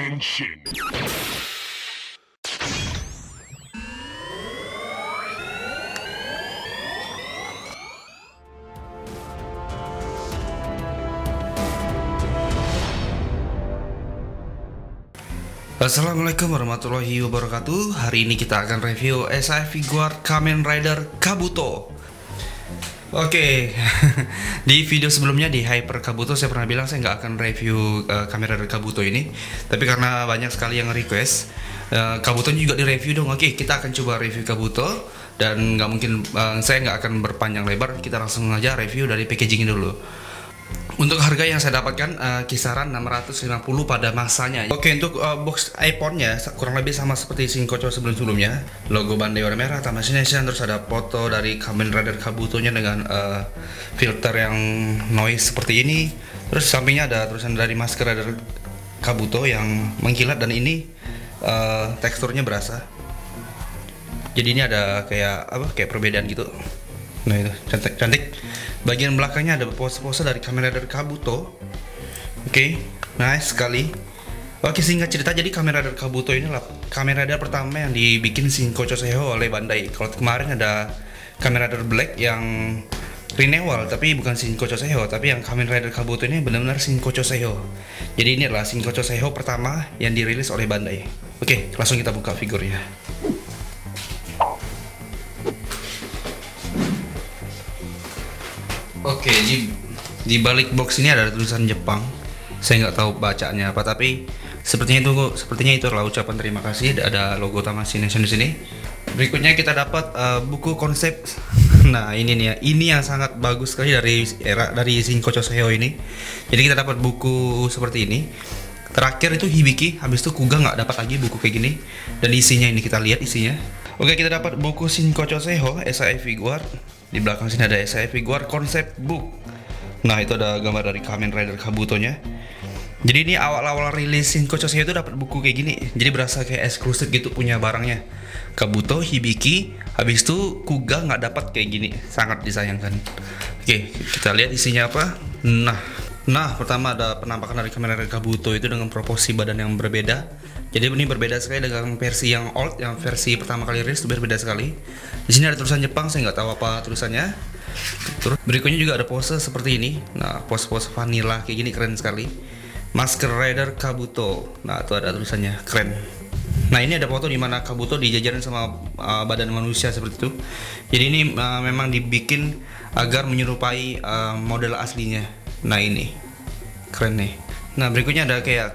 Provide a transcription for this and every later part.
Attention. Assalamualaikum warahmatullahi wabarakatuh. Hari ini kita akan review SAF Figuart Kamen Rider Kabuto. Oke, di video sebelumnya di Hyper Kabuto saya pernah bilang saya nggak akan review Kamen Rider Kabuto ini. Tapi karena banyak sekali yang request, Kabuto juga di review dong. Oke, kita akan coba review Kabuto. Dan nggak mungkin, saya nggak akan berpanjang lebar. Kita langsung aja review dari packaging dulu. Untuk harga yang saya dapatkan kisaran 650 pada masanya. Oke, untuk box iPhone-nya kurang lebih sama seperti Shinkocho sebelum-sebelumnya. Logo Bandai warna merah, Tamashii Nation, terus ada foto dari Kamen Rider Kabuto-nya dengan filter yang noise seperti ini. Terus sampingnya ada tulisan dari Masker Rider Kabuto yang mengkilat, dan ini teksturnya berasa. Jadi ini ada kayak perbedaan gitu. Nah, itu cantik. Bagian belakangnya ada pose-pose dari Kamen Rider Kabuto. Oke, nice sekali. Oke, singkat cerita, jadi Kamen Rider Kabuto ini adalah Kamen Rider pertama yang dibikin Shinkocho Seiho oleh Bandai. Kalau kemarin ada Kamen Rider Black yang renewal, tapi bukan Shinkocho Seiho, tapi yang Kamen Rider Kabuto ini benar-benar Shinkocho Seiho. Jadi ini adalah Shinkocho Seiho pertama yang dirilis oleh Bandai. Oke, langsung kita buka figurnya. Oke, di balik box ini ada tulisan Jepang. Saya nggak tahu bacaannya apa, tapi sepertinya itu adalah ucapan terima kasih. Ada logo Tamashii Nation di sini. Berikutnya kita dapat buku konsep. Nah, ini nih ya. Ini yang sangat bagus sekali dari Shinkocho Seiho ini. Jadi kita dapat buku seperti ini. Terakhir itu Hibiki, habis itu Kuga nggak dapat lagi buku kayak gini. Dan isinya ini kita lihat isinya. Oke, kita dapat buku Shinkocho Seiho SAF Figuart. Di belakang sini ada SAF Figuart Concept Book. Nah, itu ada gambar dari Kamen Rider Kabuto-nya. Jadi ini awal-awal rilis Shinkocho Seiho itu dapat buku kayak gini. Jadi berasa kayak eksklusif gitu punya barangnya. Kabuto, Hibiki, habis itu Kuga nggak dapat kayak gini. Sangat disayangkan. Oke, kita lihat isinya apa. Nah, pertama ada penampakan dari Kamen Rider Kabuto itu dengan proporsi badan yang berbeda. Jadi ini berbeda sekali dengan versi yang old, yang versi pertama kali rilis itu berbeda sekali. Di sini ada tulisan Jepang, saya nggak tahu apa tulisannya. Terus berikutnya juga ada pose seperti ini. Nah, pose-pose vanilla kayak gini keren sekali. Masker Rider Kabuto. Nah, itu ada tulisannya, keren. Nah, ini ada foto di mana Kabuto dijajarin sama badan manusia seperti itu. Jadi ini memang dibikin agar menyerupai model aslinya. Nah, ini keren nih. Nah, berikutnya ada kayak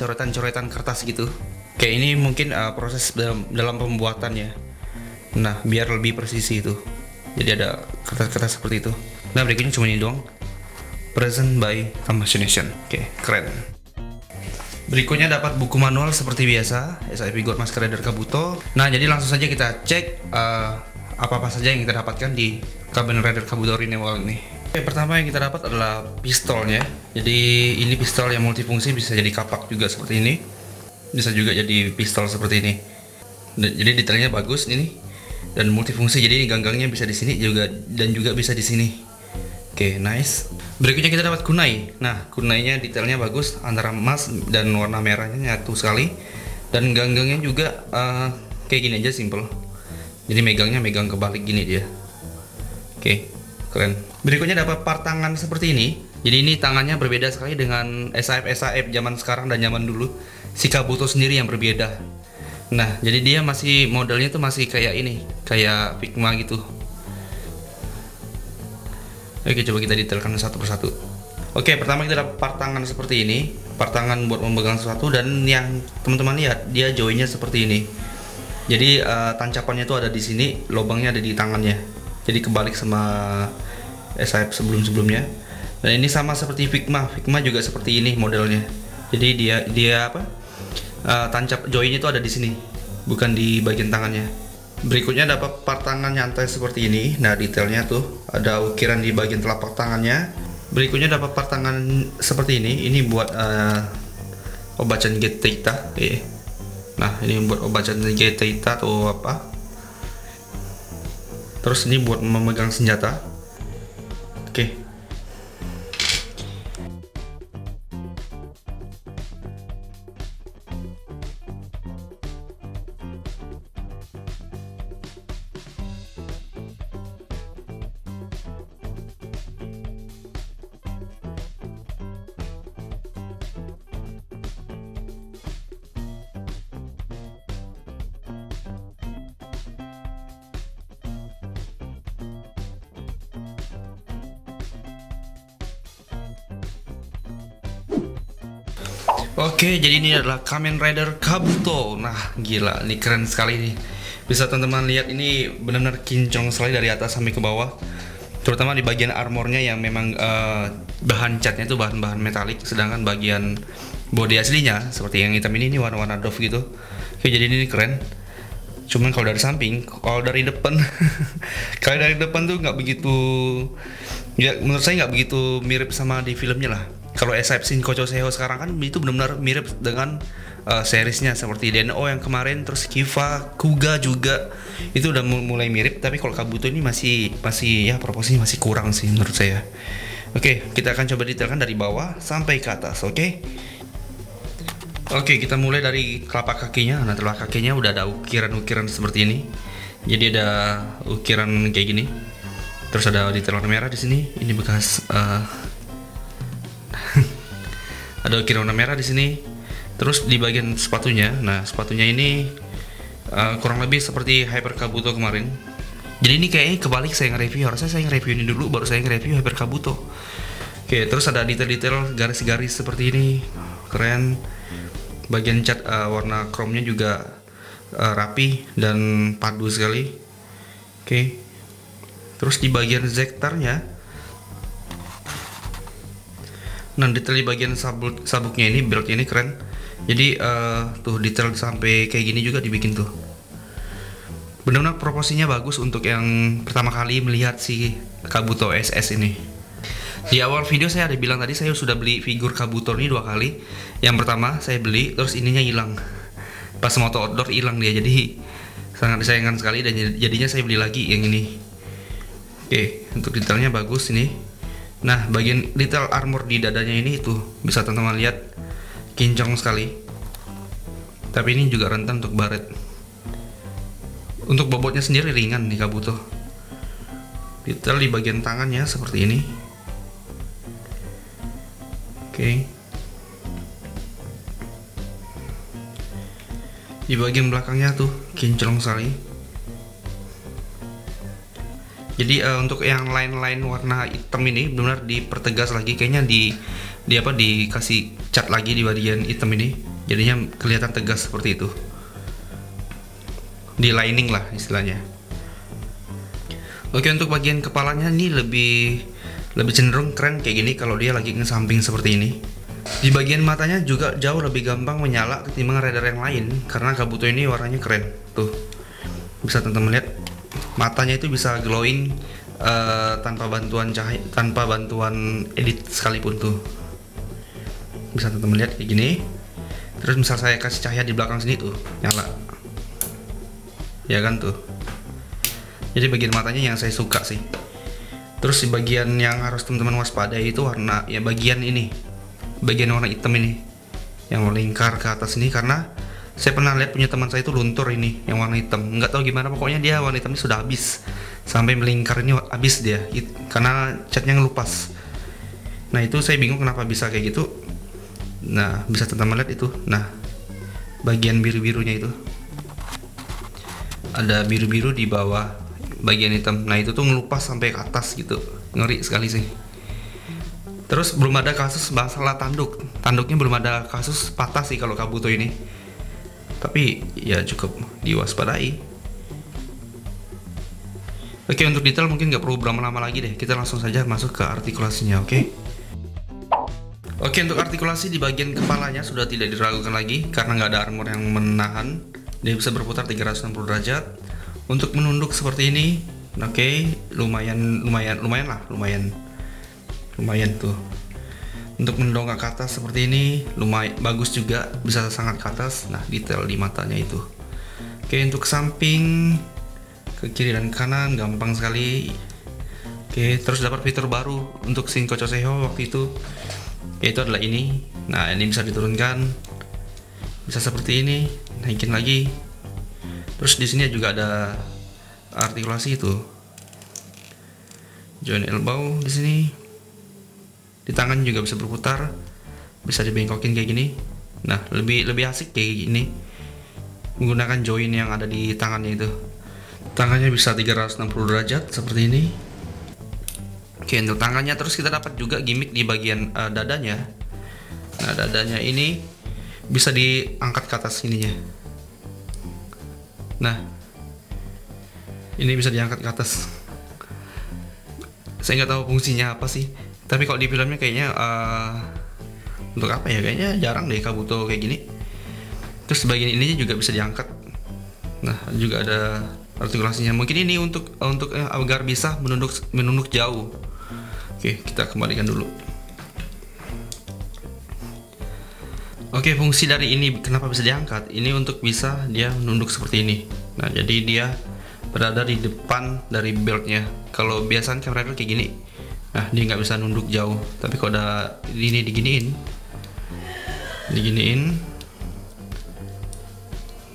coretan-coretan kertas gitu. Kayak ini mungkin proses dalam pembuatannya. Nah, biar lebih presisi itu. Jadi ada kertas-kertas seperti itu. Nah, berikutnya cuma ini doang. Present by Tamashii Nation. Oke, keren. Berikutnya dapat buku manual seperti biasa, SAF Figuart Masker Rider Kabuto. Nah, jadi langsung saja kita cek apa-apa saja yang kita dapatkan di Kamen Rider Kabuto Renewal ini. Oke, pertama yang kita dapat adalah pistolnya. Jadi ini pistol yang multifungsi, bisa jadi kapak juga seperti ini. Bisa juga jadi pistol seperti ini. Jadi detailnya bagus ini. Dan multifungsi, jadi ganggangnya bisa di sini juga dan juga bisa di sini. Oke, nice. Berikutnya kita dapat kunai. Nah, kunainya detailnya bagus, antara emas dan warna merahnya nyatu sekali. Dan ganggangnya juga kayak gini aja, simple. Jadi megang kebalik gini dia. Oke, keren. Berikutnya dapat part tangan seperti ini. Jadi ini tangannya berbeda sekali dengan SAF zaman sekarang dan zaman dulu. Si Kabuto sendiri yang berbeda. Nah, jadi dia masih modelnya tuh masih kayak ini, kayak Figma gitu. Oke, coba kita detailkan satu persatu. Oke, pertama kita dapat part tangan seperti ini. Part tangan buat memegang sesuatu, dan yang teman-teman lihat dia joinnya seperti ini. Jadi tancapannya tuh ada di sini, lubangnya ada di tangannya. Jadi kebalik sama SAF sebelum-sebelumnya. Dan ini sama seperti Figma juga seperti ini modelnya. Jadi dia tancap joinnya itu ada di sini, bukan di bagian tangannya. Berikutnya dapat part tangan nyantai seperti ini. Nah, detailnya tuh ada ukiran di bagian telapak tangannya. Berikutnya dapat part tangan seperti ini. Ini buat obachan Geteita. Nah, ini buat obachan Geteita atau apa. Terus ini buat memegang senjata. Oke. Oke, jadi ini adalah Kamen Rider Kabuto. Nah, gila, ini keren sekali nih. Bisa teman-teman lihat ini benar-benar kinclong sekali dari atas sampai ke bawah. Terutama di bagian armornya yang memang bahan catnya itu bahan-bahan metalik, sedangkan bagian body aslinya seperti yang hitam ini warna-warna doff gitu. Oke, jadi ini keren. Cuman kalau dari samping, kalau dari depan, kalau dari depan tuh nggak begitu, ya menurut saya nggak begitu mirip sama di filmnya lah. Kalau Aesop Shinkocho Seho sekarang kan itu benar-benar mirip dengan seriesnya seperti DNO yang kemarin, terus Kiva, Kuga juga itu udah mulai mirip. Tapi kalau Kabuto ini masih ya proporsinya masih kurang sih menurut saya. Oke, kita akan coba detailkan dari bawah sampai ke atas. Oke, kita mulai dari telapak kakinya. Nah, telapak kakinya udah ada ukiran-ukiran seperti ini. Jadi ada ukiran kayak gini. Terus ada detail warna merah di sini. Ini bekas ada ukiran warna merah di sini. Terus di bagian sepatunya, nah sepatunya ini kurang lebih seperti Hyper Kabuto kemarin. Jadi ini kayaknya kebalik saya nge-review. Harusnya saya nge-review ini dulu baru saya nge-review Hyper Kabuto. Oke, terus ada detail-detail garis-garis seperti ini. Keren. Bagian cat warna chrome-nya juga rapi dan padu sekali. Oke. Terus di bagian zektarnya, nah detail di bagian sabuknya ini, belt ini keren. Jadi tuh detail sampai kayak gini juga dibikin tuh. Benar-benar proporsinya bagus untuk yang pertama kali melihat si Kabuto SS ini. Di awal video saya ada bilang tadi saya sudah beli figur Kabuto ini 2 kali. Yang pertama saya beli terus ininya hilang. Pas moto outdoor hilang dia, jadi sangat disayangkan sekali dan jadinya saya beli lagi yang ini. Oke, untuk detailnya bagus ini. Nah, bagian detail armor di dadanya ini itu bisa teman-teman lihat kinclong sekali. Tapi ini juga rentan untuk baret. Untuk bobotnya sendiri ringan nih Kabuto. Detail di bagian tangannya seperti ini. Oke. Di bagian belakangnya tuh kinclong sekali. Jadi untuk yang lain-lain warna hitam ini benar dipertegas lagi, kayaknya dikasih cat lagi di bagian hitam ini. Jadinya kelihatan tegas seperti itu. Di lining lah istilahnya. Oke, untuk bagian kepalanya ini lebih cenderung keren kayak gini kalau dia lagi ngesamping seperti ini. Di bagian matanya juga jauh lebih gampang menyala ketimbang rider yang lain karena Kabuto ini warnanya keren. Tuh. Bisa teman-teman lihat matanya itu bisa glowing tanpa bantuan cahaya, tanpa bantuan edit sekalipun tuh. Bisa teman-teman lihat kayak gini. Terus misal saya kasih cahaya di belakang sini tuh nyala. Ya kan tuh. Jadi bagian matanya yang saya suka sih. Terus di bagian yang harus teman-teman waspadai itu warna ya bagian ini, bagian warna hitam ini yang melingkar ke atas ini, karena saya pernah lihat punya teman saya itu luntur ini yang warna hitam. Nggak tahu gimana, pokoknya dia warna hitamnya sudah habis sampai melingkar ini habis dia karena catnya ngelupas. Nah itu saya bingung kenapa bisa kayak gitu. Nah bisa teman-teman lihat itu. Nah bagian biru-birunya itu ada biru-biru di bawah bagian hitam. Nah itu tuh ngelupas sampai ke atas gitu, ngeri sekali sih. Terus belum ada kasus masalah tanduknya belum ada kasus patah sih kalau Kabuto ini. Tapi ya cukup diwaspadai. Oke, untuk detail mungkin nggak perlu berlama-lama lagi deh, kita langsung saja masuk ke artikulasinya. Oke, untuk artikulasi di bagian kepalanya sudah tidak diragukan lagi karena nggak ada armor yang menahan. Dia bisa berputar 360 derajat. Untuk menunduk seperti ini, oke, lumayan tuh. Untuk mendongak ke atas seperti ini, lumayan bagus juga, bisa sangat ke atas. Nah, detail di matanya itu. Oke, untuk samping, ke kiri dan kanan, gampang sekali. Oke, terus dapat fitur baru untuk Shinkocho Seho waktu itu, yaitu adalah ini. Nah, ini bisa diturunkan, bisa seperti ini, naikin lagi. Terus di sini juga ada artikulasi itu, joint elbow di sini. Di tangan juga bisa berputar, bisa dibengkokin kayak gini. Nah lebih asik kayak gini menggunakan join yang ada di tangannya itu. Tangannya bisa 360 derajat seperti ini. Oke, untuk tangannya terus kita dapat juga gimmick di bagian dadanya. Nah dadanya ini bisa diangkat ke atas ininya. Nah, ini bisa diangkat ke atas. Saya nggak tahu fungsinya apa sih, tapi kalau di filmnya kayaknya untuk apa ya, kayaknya jarang deh Kabuto kayak gini. Terus bagian ininya juga bisa diangkat. Nah, juga ada artikulasinya. Mungkin ini untuk agar bisa menunduk jauh. Oke, kita kembalikan dulu. Oke, fungsi dari ini kenapa bisa diangkat? Ini untuk bisa dia menunduk seperti ini. Nah, jadi dia berada di depan dari beltnya. Kalau biasanya Kamen Rider kayak gini, nah dia nggak bisa nunduk jauh. Tapi kalau ada ini diginiin,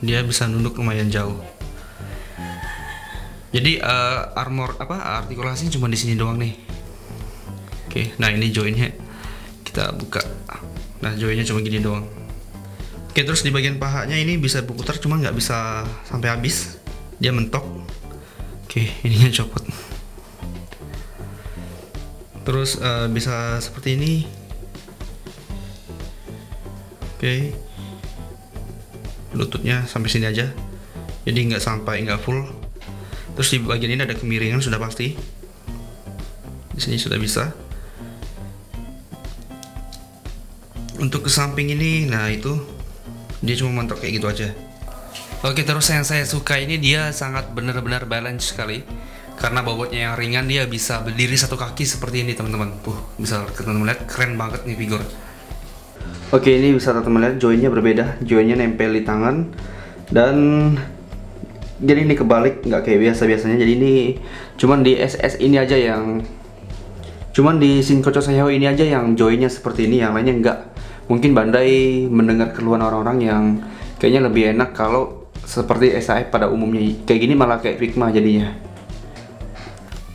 dia bisa nunduk lumayan jauh. Jadi artikulasinya cuma di sini doang nih. Oke, nah ini joinnya kita buka. Nah, joinnya cuma gini doang. Oke, terus di bagian pahanya ini bisa berputar, cuma nggak bisa sampai habis. Dia mentok. Oke, ininya copot. Terus bisa seperti ini. Oke, lututnya sampai sini aja. Jadi nggak full. Terus di bagian ini ada kemiringan sudah pasti. Di sini sudah bisa. Untuk ke samping ini, nah itu dia cuma mentok kayak gitu aja. Oke, terus yang saya suka ini dia sangat benar-benar balance sekali. Karena bobotnya yang ringan, dia bisa berdiri satu kaki seperti ini teman-teman. Bisa teman-teman lihat, keren banget nih figur. Oke, ini bisa teman-teman lihat joinnya berbeda. Joinnya nempel di tangan. Dan jadi ini kebalik, nggak kayak biasa-biasanya. Jadi ini cuman di SS ini aja yang, cuman di Shinkocho Seiho ini aja yang joinnya seperti ini, yang lainnya enggak. Mungkin Bandai mendengar keluhan orang-orang yang kayaknya lebih enak kalau seperti SAF pada umumnya. Kayak gini malah kayak Figma jadinya.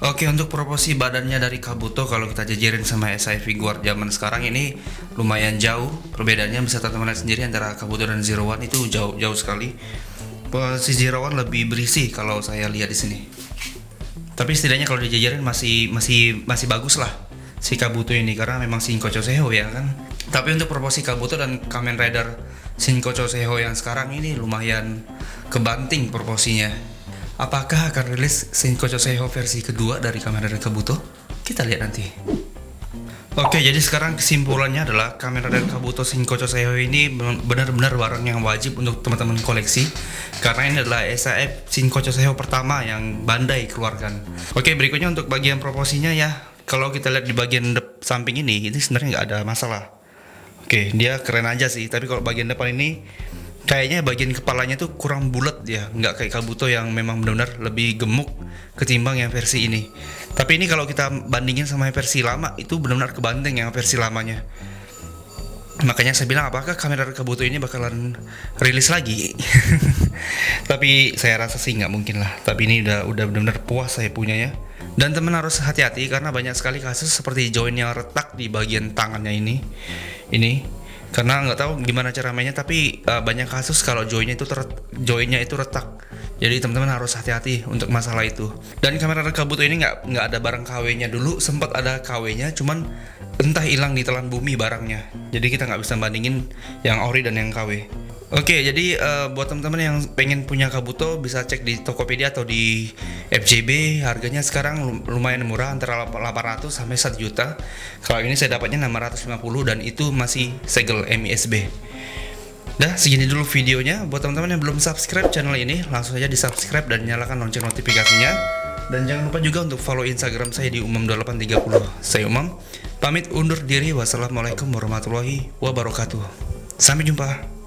Oke, untuk proporsi badannya dari Kabuto kalau kita jajarin sama SAF figure zaman sekarang ini lumayan jauh. Perbedaannya bisa teman-teman lihat sendiri antara Kabuto dan Zero One itu jauh sekali. Si Zero One lebih berisi kalau saya lihat di sini. Tapi setidaknya kalau dijajarin masih bagus lah si Kabuto ini, karena memang Shinkocho Seiho ya kan. Tapi untuk proporsi Kabuto dan Kamen Rider Shinkocho Seiho yang sekarang ini lumayan kebanting proporsinya. Apakah akan rilis Shinkocho Seiho versi kedua dari Kamen Rider Kabuto? Kita lihat nanti. Oke, jadi sekarang kesimpulannya adalah Kamen Rider Kabuto Shinkocho Seiho ini benar-benar barang yang wajib untuk teman-teman koleksi, karena ini adalah SAF Shinkocho Seiho pertama yang Bandai keluarkan. Oke, berikutnya untuk bagian proporsinya ya. Kalau kita lihat di bagian samping ini sebenarnya nggak ada masalah. Oke, dia keren aja sih. Tapi kalau bagian depan ini kayaknya bagian kepalanya tuh kurang bulat ya, nggak kayak Kabuto yang memang benar-benar lebih gemuk ketimbang yang versi ini. Tapi ini kalau kita bandingin sama versi lama, itu benar-benar kebanting yang versi lamanya. Makanya saya bilang, apakah Kamen Rider Kabuto ini bakalan rilis lagi? Tapi saya rasa sih nggak mungkin lah. Tapi ini udah benar-benar puas saya punyanya. Dan teman harus hati-hati karena banyak sekali kasus seperti join yang retak di bagian tangannya ini. Karena nggak tahu gimana cara mainnya, tapi banyak kasus kalau joinnya itu retak. Jadi teman-teman harus hati-hati untuk masalah itu. Dan Kamen Rider Kabuto ini nggak ada barang KW-nya. Dulu sempat ada KW-nya, cuman entah hilang di telan bumi barangnya. Jadi kita nggak bisa bandingin yang ori dan yang KW. Oke, jadi buat teman-teman yang pengen punya Kabuto bisa cek di Tokopedia atau di FJB. Harganya sekarang lumayan murah, antara 800 sampai 1 juta. Kalau ini saya dapatnya 650 dan itu masih segel MISB. Dah, segini dulu videonya. Buat teman-teman yang belum subscribe channel ini, langsung saja di subscribe dan nyalakan lonceng notifikasinya. Dan jangan lupa juga untuk follow Instagram saya di umam2830. Saya Umam, pamit undur diri. Wassalamualaikum warahmatullahi wabarakatuh. Sampai jumpa.